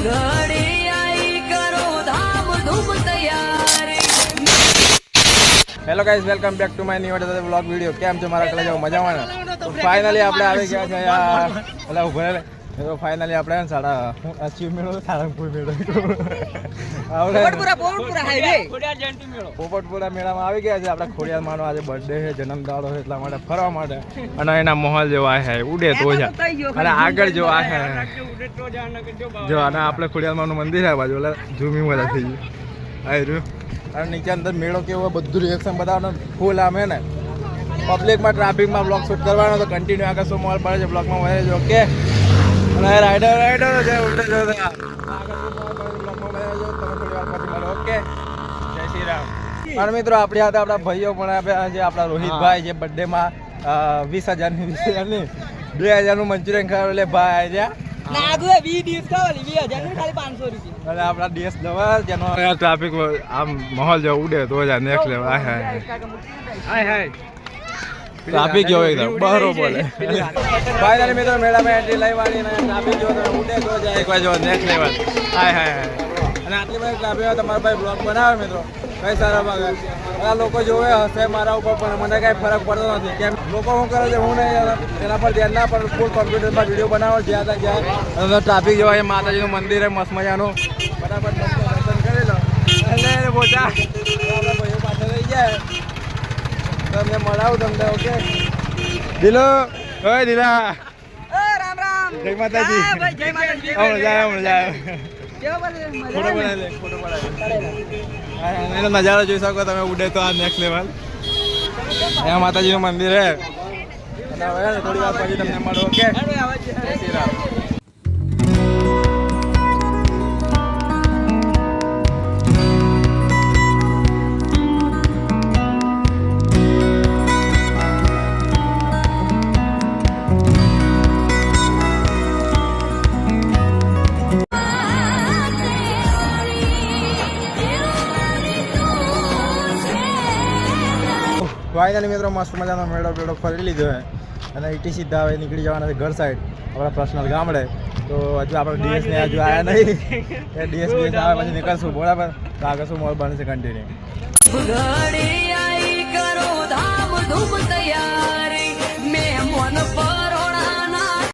Hello guys, welcome back to my new vlog video. કેમ છો મારા કલેજા? મજામાં ને? તો ફાઇનલી આપણે આવી ગયા છે એટલે ઉભા રહે. તો ફાઇનલી આપણે સાડા મેળો સાળંગપુર મેળો પોપટપુરા મેળામાં આવી ગયા છે. આપણે ખોડિયાર માનો આજે બર્થડે છે, જન્મદાડો છે, એટલા માટે ફરવા માટે. અને એના માહોલ જેવો આ છે, ઉડે તો છે. અને આગળ જો આ છે જો, અને આપણે ખોડિયાર માનું મંદિર છે બાજુ, એટલે ઝૂમી મજા થઈ ગયું આવ્યું. અને નીચે અંદર મેળો કેવો બધું રિએક્શન બતાવવાનું ફૂલ આમ હે ને. પબ્લિકમાં ટ્રાફિકમાં બ્લોગ શૂટ કરવાનો તો કન્ટિન્યુ આગળ શું મોલ પડે છે બ્લોગમાં મળે છે. ઓકે, અને રાઈડરો છે ઉડે જો ઓકે. જય શ્રી રામ. અને મિત્રો આપણી હાથે આપણા ભાઈઓ પણ આપ્યા છે. આપણા રોહિતભાઈ જે બર્થડેમાં 20,000ની 2,000નું મંચુરિયન ખાવ એટલે ભાઈ છે. અને આપણા DS દવા જેનો ટ્રાફિક આમ માહોલ જો ઉડે તો જ નેક્સ્ટ લેવલ. હાય ટ્રાફિક જો એકદમ બહરો બોલે. ફાઇનલી મિત્રો મેળામાં એન્ટ્રી લેવાની અને ટ્રાફિક જો ઉડે તો જાય એક બાજુ નેક્સ્ટ લેવલ. હાય અને આટલી બધી ટ્રાફિક તમારા ભાઈ બ્લોગ બનાવે મિત્રો કઈ સારા ભાગે. આ લોકો જોવે હશે મારા ઉપર, પણ મને કાંઈ ફરક પડતો નથી. કેમ લોકો શું કરે છે હું નહીં એના પર ધ્યાન ના, પણ ફૂલ કોમ્પ્યુટરમાં વિડીયો બનાવો જ્યાં ત્યાં જાય. અને ટ્રાફિક જોવા એ માતાજીનું મંદિર છે મસ્ત મજાનું, ફટાફટ દર્શન કરી લો એટલે બોટા આપણા ભાઈઓ પાછળ રહી જાય. તમને મળાવું તમને. ઓકે દિલો, ઓય દિલા, રામ રામ, જય માતાજી. જય માતાજી. હમણાં જાય ફોટો એનો નજારો જોઈ શકો તમે ઉડે તો આ નેક્સ્ટ લેવલ. અહીંયા માતાજીનું મંદિર છે. અને હવે થોડી વાર પછી તમને મળો. ઓકે, જય શ્રી રામ. ફાઇનલી મિત્રો મસ્ત મજાનો મેળો ફરી લીધો છે. અને ઈટી સીધા હવે નીકળી જવાના છે ઘર સાઈડ, આપણા પર્સનલ ગામડે. તો હજુ આપણે DS ને હજુ આવ્યા નહીં. એ DS આવે પછી નીકળશું બરાબર. તો આગળ શું મોલ બનશે કન્ટિન્યુ.